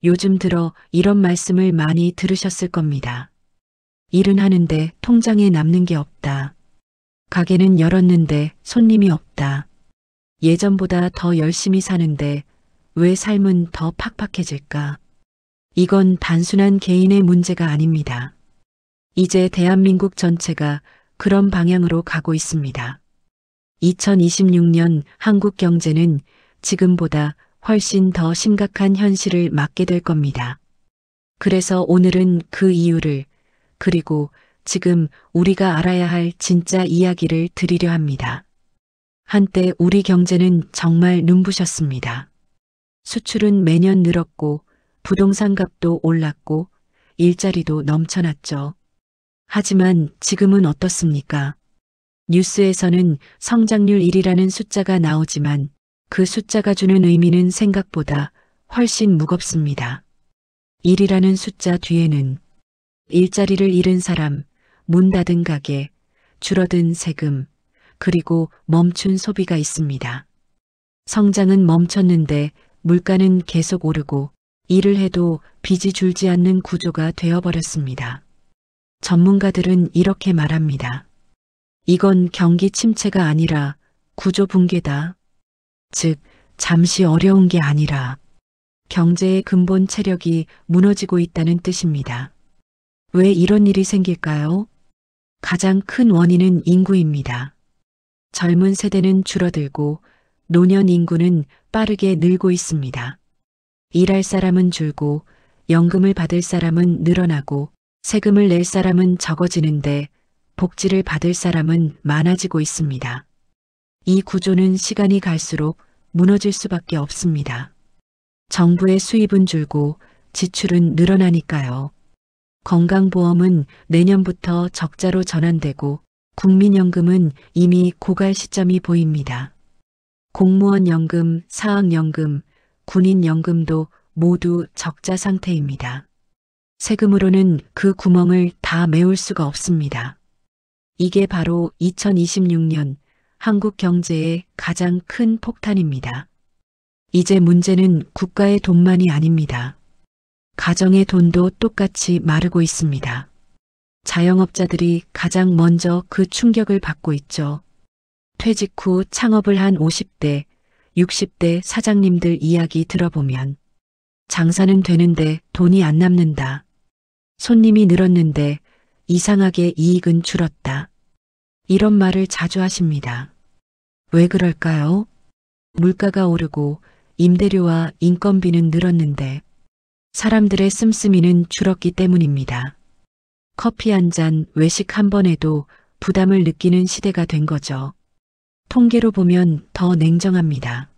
요즘 들어 이런 말씀을 많이 들으셨을 겁니다. 일은 하는데 통장에 남는 게 없다. 가게는 열었는데 손님이 없다. 예전보다 더 열심히 사는데 왜 삶은 더 팍팍해질까? 이건 단순한 개인의 문제가 아닙니다. 이제 대한민국 전체가 그런 방향으로 가고 있습니다. 2026년 한국 경제는 지금보다 훨씬 더 심각한 현실을 맞게 될 겁니다. 그래서 오늘은 그 이유를, 그리고 지금 우리가 알아야 할 진짜 이야기를 드리려 합니다. 한때 우리 경제는 정말 눈부셨습니다. 수출은 매년 늘었고 부동산 값도 올랐고 일자리도 넘쳐났죠. 하지만 지금은 어떻습니까? 뉴스에서는 성장률 1이라는 숫자가 나오지만 그 숫자가 주는 의미는 생각보다 훨씬 무겁습니다. 1이라는 숫자 뒤에는 일자리를 잃은 사람, 문 닫은 가게, 줄어든 세금, 그리고 멈춘 소비가 있습니다. 성장은 멈췄는데 물가는 계속 오르고 일을 해도 빚이 줄지 않는 구조가 되어버렸습니다. 전문가들은 이렇게 말합니다. 이건 경기 침체가 아니라 구조 붕괴다. 즉, 잠시 어려운 게 아니라 경제의 근본 체력이 무너지고 있다는 뜻입니다. 왜 이런 일이 생길까요? 가장 큰 원인은 인구입니다. 젊은 세대는 줄어들고 노년 인구는 빠르게 늘고 있습니다. 일할 사람은 줄고 연금을 받을 사람은 늘어나고 세금을 낼 사람은 적어지는데 복지를 받을 사람은 많아지고 있습니다. 이 구조는 시간이 갈수록 무너질 수밖에 없습니다. 정부의 수입은 줄고 지출은 늘어나니까요. 건강보험은 내년부터 적자로 전환되고 국민연금은 이미 고갈 시점이 보입니다. 공무원 연금, 사학연금, 군인연금도 모두 적자 상태입니다. 세금으로는 그 구멍을 다 메울 수가 없습니다. 이게 바로 2026년 한국 경제의 가장 큰 폭탄입니다. 이제 문제는 국가의 돈만이 아닙니다. 가정의 돈도 똑같이 마르고 있습니다. 자영업자들이 가장 먼저 그 충격을 받고 있죠. 퇴직 후 창업을 한 50대, 60대 사장님들 이야기 들어보면 장사는 되는데 돈이 안 남는다. 손님이 늘었는데 이상하게 이익은 줄었다. 이런 말을 자주 하십니다. 왜 그럴까요? 물가가 오르고 임대료와 인건비는 늘었는데 사람들의 씀씀이는 줄었기 때문입니다. 커피 한 잔, 외식 한 번에도 부담을 느끼는 시대가 된 거죠. 통계로 보면 더 냉정합니다.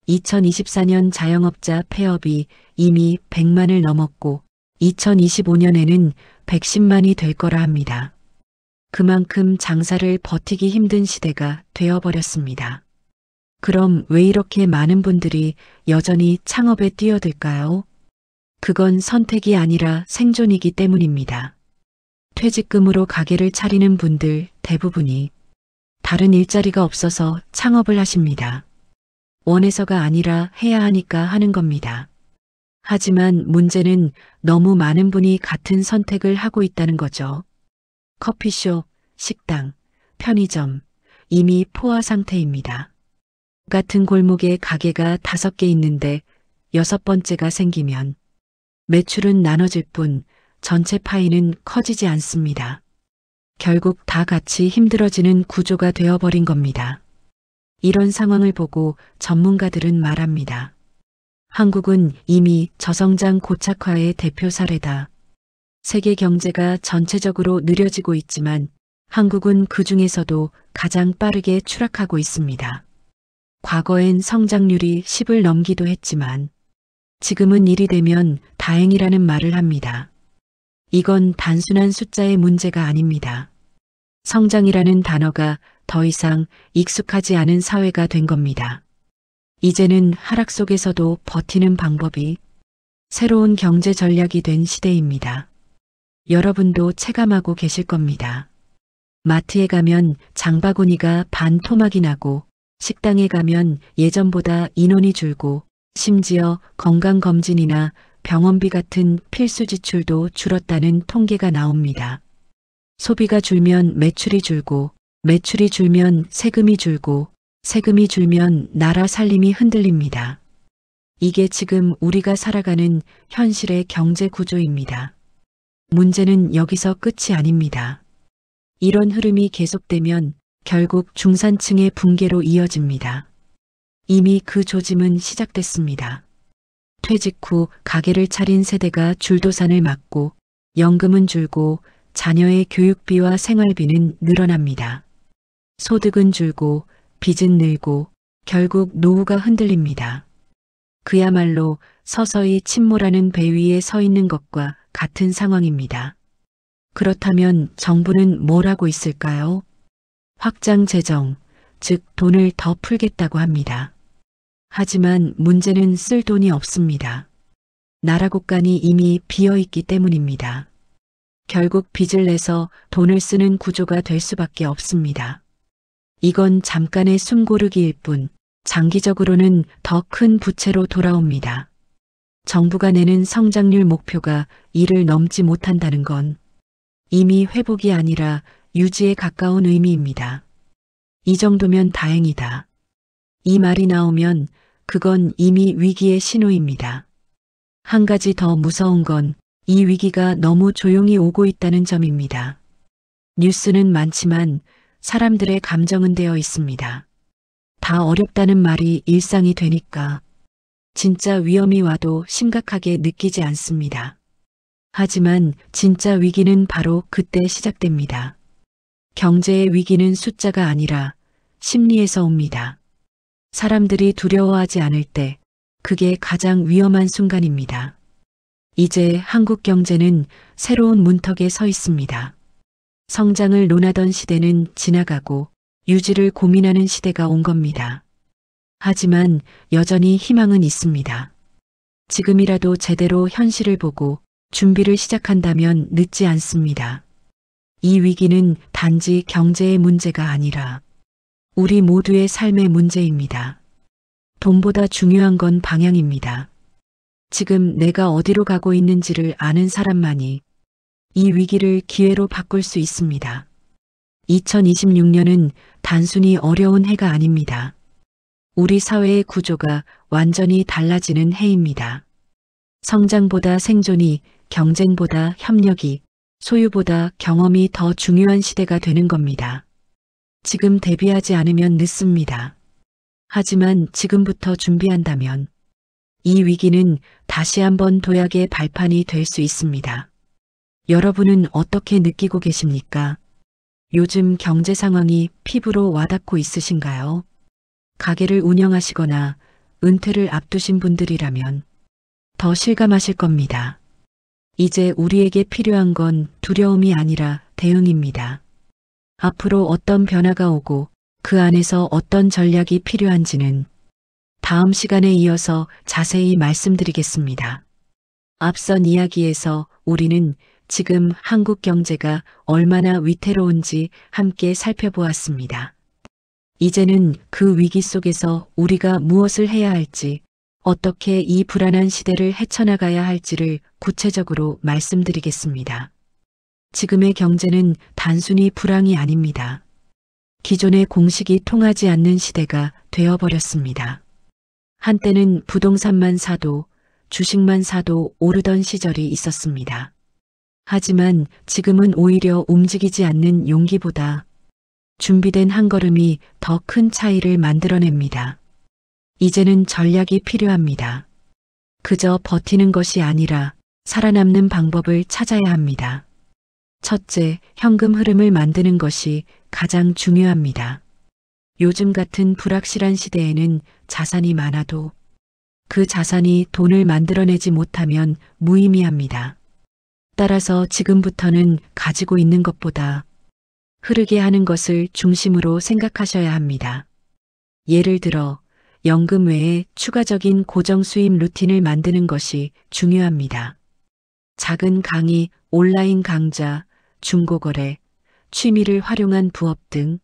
2024년 자영업자 폐업이 이미 100만을 넘었고 2025년에는 110만이 될 거라 합니다. 그만큼 장사를 버티기 힘든 시대가 되어버렸습니다. 그럼 왜 이렇게 많은 분들이 여전히 창업에 뛰어들까요? 그건 선택이 아니라 생존이기 때문입니다. 퇴직금으로 가게를 차리는 분들 대부분이 다른 일자리가 없어서 창업을 하십니다. 원해서가 아니라 해야 하니까 하는 겁니다. 하지만 문제는 너무 많은 분이 같은 선택을 하고 있다는 거죠. 커피숍, 식당, 편의점, 이미 포화 상태입니다. 같은 골목에 가게가 5개 있는데 6번째가 생기면 매출은 나눠질 뿐 전체 파이는 커지지 않습니다. 결국 다 같이 힘들어지는 구조가 되어버린 겁니다. 이런 상황을 보고 전문가들은 말합니다. 한국은 이미 저성장 고착화의 대표 사례다. 세계 경제가 전체적으로 느려지고 있지만 한국은 그 중에서도 가장 빠르게 추락하고 있습니다. 과거엔 성장률이 10을 넘기도 했지만 지금은 1이 되면 다행이라는 말을 합니다. 이건 단순한 숫자의 문제가 아닙니다. 성장이라는 단어가 더 이상 익숙하지 않은 사회가 된 겁니다. 이제는 하락 속에서도 버티는 방법이 새로운 경제 전략이 된 시대입니다. 여러분도 체감하고 계실 겁니다. 마트에 가면 장바구니가 반토막이 나고 식당에 가면 예전보다 인원이 줄고 심지어 건강검진이나 병원비 같은 필수 지출도 줄었다는 통계가 나옵니다. 소비가 줄면 매출이 줄고, 매출이 줄면 세금이 줄고, 세금이 줄면 나라 살림이 흔들립니다. 이게 지금 우리가 살아가는 현실의 경제 구조입니다. 문제는 여기서 끝이 아닙니다. 이런 흐름이 계속되면 결국 중산층의 붕괴로 이어집니다. 이미 그 조짐은 시작됐습니다. 퇴직 후 가게를 차린 세대가 줄도산을 맞고 연금은 줄고 자녀의 교육비와 생활비는 늘어납니다. 소득은 줄고 빚은 늘고 결국 노후가 흔들립니다. 그야말로 서서히 침몰하는 배 위에 서 있는 것과 같은 상황입니다. 그렇다면 정부는 뭘 하고 있을까요? 확장 재정, 즉 돈을 더 풀겠다고 합니다. 하지만 문제는 쓸 돈이 없습니다. 나라 곳간이 이미 비어있기 때문입니다. 결국 빚을 내서 돈을 쓰는 구조가 될 수밖에 없습니다. 이건 잠깐의 숨고르기일 뿐 장기적으로는 더 큰 부채로 돌아옵니다. 정부가 내는 성장률 목표가 이를 넘지 못한다는 건 이미 회복이 아니라 유지에 가까운 의미입니다. 이 정도면 다행이다. 이 말이 나오면 그건 이미 위기의 신호입니다. 한 가지 더 무서운 건 이 위기가 너무 조용히 오고 있다는 점입니다. 뉴스는 많지만 사람들의 감정은 되어 있습니다. 다 어렵다는 말이 일상이 되니까 진짜 위험이 와도 심각하게 느끼지 않습니다. 하지만 진짜 위기는 바로 그때 시작됩니다. 경제의 위기는 숫자가 아니라 심리에서 옵니다. 사람들이 두려워하지 않을 때 그게 가장 위험한 순간입니다. 이제 한국 경제는 새로운 문턱에 서 있습니다. 성장을 논하던 시대는 지나가고 유지를 고민하는 시대가 온 겁니다. 하지만 여전히 희망은 있습니다. 지금이라도 제대로 현실을 보고 준비를 시작한다면 늦지 않습니다. 이 위기는 단지 경제의 문제가 아니라 우리 모두의 삶의 문제입니다. 돈보다 중요한 건 방향입니다. 지금 내가 어디로 가고 있는지를 아는 사람만이 이 위기를 기회로 바꿀 수 있습니다. 2026년은 단순히 어려운 해가 아닙니다. 우리 사회의 구조가 완전히 달라지는 해입니다. 성장보다 생존이, 경쟁보다 협력이, 소유보다 경험이 더 중요한 시대가 되는 겁니다. 지금 대비하지 않으면 늦습니다. 하지만 지금부터 준비한다면 이 위기는 다시 한번 도약의 발판이 될 수 있습니다. 여러분은 어떻게 느끼고 계십니까? 요즘 경제 상황이 피부로 와닿고 있으신가요? 가게를 운영하시거나 은퇴를 앞두신 분들이라면 더 실감하실 겁니다. 이제 우리에게 필요한 건 두려움이 아니라 대응입니다. 앞으로 어떤 변화가 오고 그 안에서 어떤 전략이 필요한지는 다음 시간에 이어서 자세히 말씀드리겠습니다. 앞선 이야기에서 우리는 지금 한국 경제가 얼마나 위태로운지 함께 살펴보았습니다. 이제는 그 위기 속에서 우리가 무엇을 해야 할지, 어떻게 이 불안한 시대를 헤쳐나가야 할지를 구체적으로 말씀드리겠습니다. 지금의 경제는 단순히 불황이 아닙니다. 기존의 공식이 통하지 않는 시대가 되어버렸습니다. 한때는 부동산만 사도, 주식만 사도 오르던 시절이 있었습니다. 하지만 지금은 오히려 움직이지 않는 용기보다 준비된 한 걸음이 더 큰 차이를 만들어냅니다. 이제는 전략이 필요합니다. 그저 버티는 것이 아니라 살아남는 방법을 찾아야 합니다. 첫째, 현금 흐름을 만드는 것이 가장 중요합니다. 요즘 같은 불확실한 시대에는 자산이 많아도 그 자산이 돈을 만들어내지 못하면 무의미합니다. 따라서 지금부터는 가지고 있는 것보다 흐르게 하는 것을 중심으로 생각하셔야 합니다. 예를 들어 연금 외에 추가적인 고정 수입 루틴을 만드는 것이 중요합니다. 작은 강의, 온라인 강좌, 중고거래, 취미를 활용한 부업 등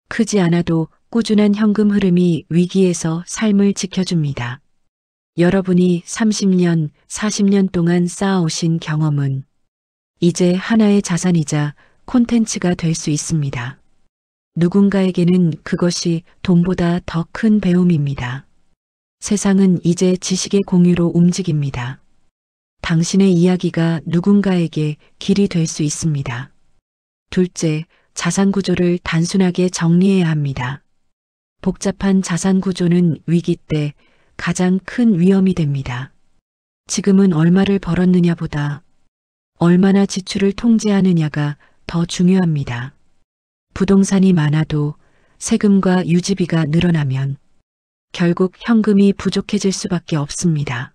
크지 않아도 꾸준한 현금 흐름이 위기에서 삶을 지켜줍니다. 여러분이 30년, 40년 동안 쌓아오신 경험은 이제 하나의 자산이자 콘텐츠가 될 수 있습니다. 누군가에게는 그것이 돈보다 더 큰 배움입니다. 세상은 이제 지식의 공유로 움직입니다. 당신의 이야기가 누군가에게 길이 될 수 있습니다. 둘째, 자산 구조를 단순하게 정리해야 합니다. 복잡한 자산 구조는 위기 때 가장 큰 위험이 됩니다. 지금은 얼마를 벌었느냐보다 얼마나 지출을 통제하느냐가 더 중요합니다. 부동산이 많아도 세금과 유지비가 늘어나면 결국 현금이 부족해질 수밖에 없습니다.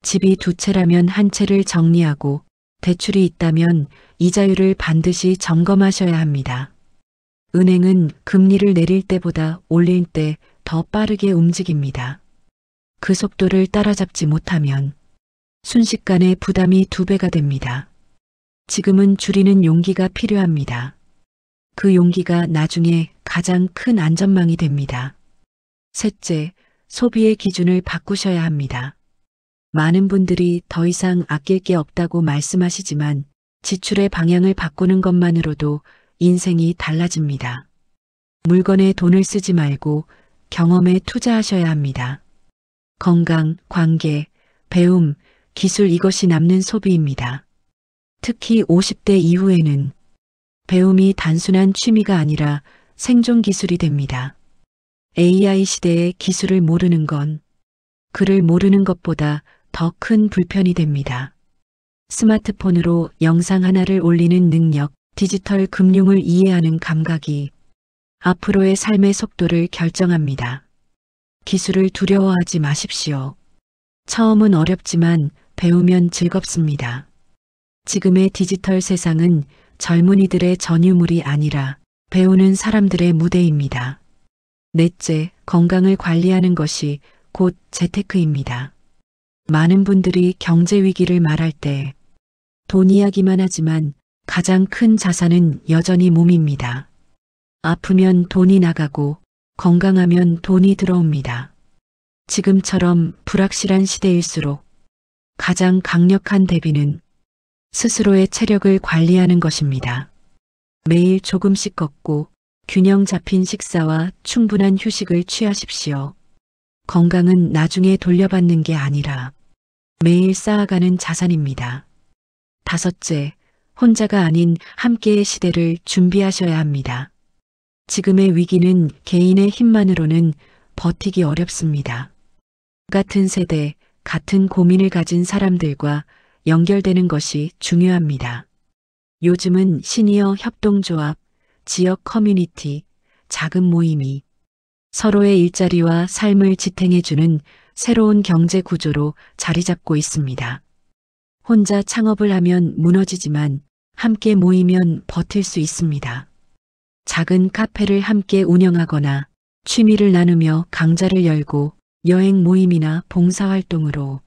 집이 두 채라면 한 채를 정리하고 대출이 있다면 이자율을 반드시 점검하셔야 합니다. 은행은 금리를 내릴 때보다 올릴 때 더 빠르게 움직입니다. 그 속도를 따라잡지 못하면 순식간에 부담이 2배가 됩니다. 지금은 줄이는 용기가 필요합니다. 그 용기가 나중에 가장 큰 안전망이 됩니다. 셋째, 소비의 기준을 바꾸셔야 합니다. 많은 분들이 더 이상 아낄 게 없다고 말씀하시지만 지출의 방향을 바꾸는 것만으로도 인생이 달라집니다. 물건에 돈을 쓰지 말고 경험에 투자하셔야 합니다. 건강, 관계, 배움, 기술 이것이 남는 소비입니다. 특히 50대 이후에는 배움이 단순한 취미가 아니라 생존 기술이 됩니다. AI 시대의 기술을 모르는 건 글을 모르는 것보다 더 큰 불편이 됩니다. 스마트폰으로 영상 하나를 올리는 능력, 디지털 금융을 이해하는 감각이 앞으로의 삶의 속도를 결정합니다. 기술을 두려워하지 마십시오. 처음은 어렵지만 배우면 즐겁습니다. 지금의 디지털 세상은 젊은이들의 전유물이 아니라 배우는 사람들의 무대입니다. 넷째, 건강을 관리하는 것이 곧 재테크입니다. 많은 분들이 경제 위기를 말할 때 돈 이야기만 하지만 가장 큰 자산은 여전히 몸입니다. 아프면 돈이 나가고 건강하면 돈이 들어옵니다. 지금처럼 불확실한 시대일수록 가장 강력한 대비는 스스로의 체력을 관리하는 것입니다. 매일 조금씩 걷고 균형 잡힌 식사와 충분한 휴식을 취하십시오. 건강은 나중에 돌려받는 게 아니라 매일 쌓아가는 자산입니다. 다섯째, 혼자가 아닌 함께의 시대를 준비하셔야 합니다. 지금의 위기는 개인의 힘만으로는 버티기 어렵습니다. 같은 세대, 같은 고민을 가진 사람들과 연결되는 것이 중요합니다. 요즘은 시니어 협동조합, 지역 커뮤니티, 작은 모임이 서로의 일자리와 삶을 지탱해주는 새로운 경제 구조로 자리 잡고 있습니다. 혼자 창업을 하면 무너지지만 함께 모이면 버틸 수 있습니다. 작은 카페를 함께 운영하거나 취미를 나누며 강좌를 열고 여행 모임이나 봉사활동으로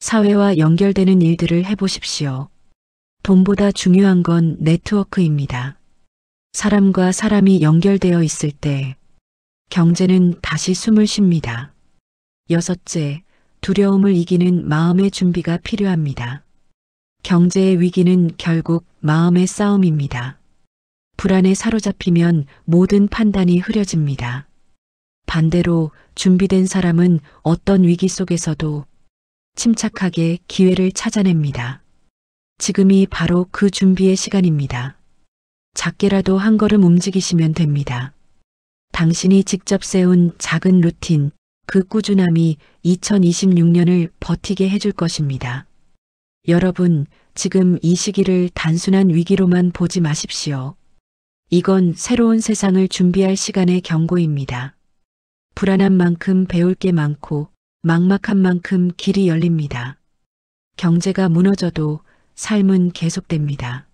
사회와 연결되는 일들을 해보십시오. 돈보다 중요한 건 네트워크입니다. 사람과 사람이 연결되어 있을 때 경제는 다시 숨을 쉽니다. 여섯째, 두려움을 이기는 마음의 준비가 필요합니다. 경제의 위기는 결국 마음의 싸움입니다. 불안에 사로잡히면 모든 판단이 흐려집니다. 반대로 준비된 사람은 어떤 위기 속에서도 침착하게 기회를 찾아냅니다. 지금이 바로 그 준비의 시간입니다. 작게라도 한 걸음 움직이시면 됩니다. 당신이 직접 세운 작은 루틴, 그 꾸준함이 2026년을 버티게 해줄 것입니다. 여러분, 지금 이 시기를 단순한 위기로만 보지 마십시오. 이건 새로운 세상을 준비할 시간의 경고입니다. 불안한 만큼 배울 게 많고 막막한 만큼 길이 열립니다. 경제가 무너져도 삶은 계속됩니다.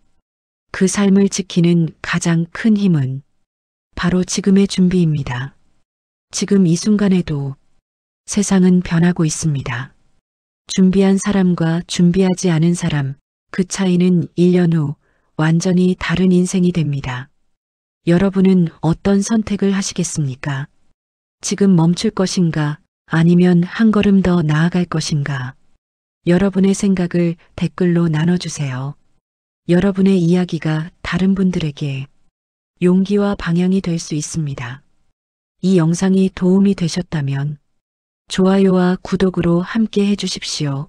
그 삶을 지키는 가장 큰 힘은 바로 지금의 준비입니다. 지금 이 순간에도 세상은 변하고 있습니다. 준비한 사람과 준비하지 않은 사람, 그 차이는 1년 후 완전히 다른 인생이 됩니다. 여러분은 어떤 선택을 하시겠습니까? 지금 멈출 것인가? 아니면 한 걸음 더 나아갈 것인가? 여러분의 생각을 댓글로 나눠주세요. 여러분의 이야기가 다른 분들에게 용기와 방향이 될 수 있습니다. 이 영상이 도움이 되셨다면 좋아요와 구독으로 함께 해주십시오.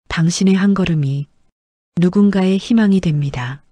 당신의 한 걸음이 누군가의 희망이 됩니다.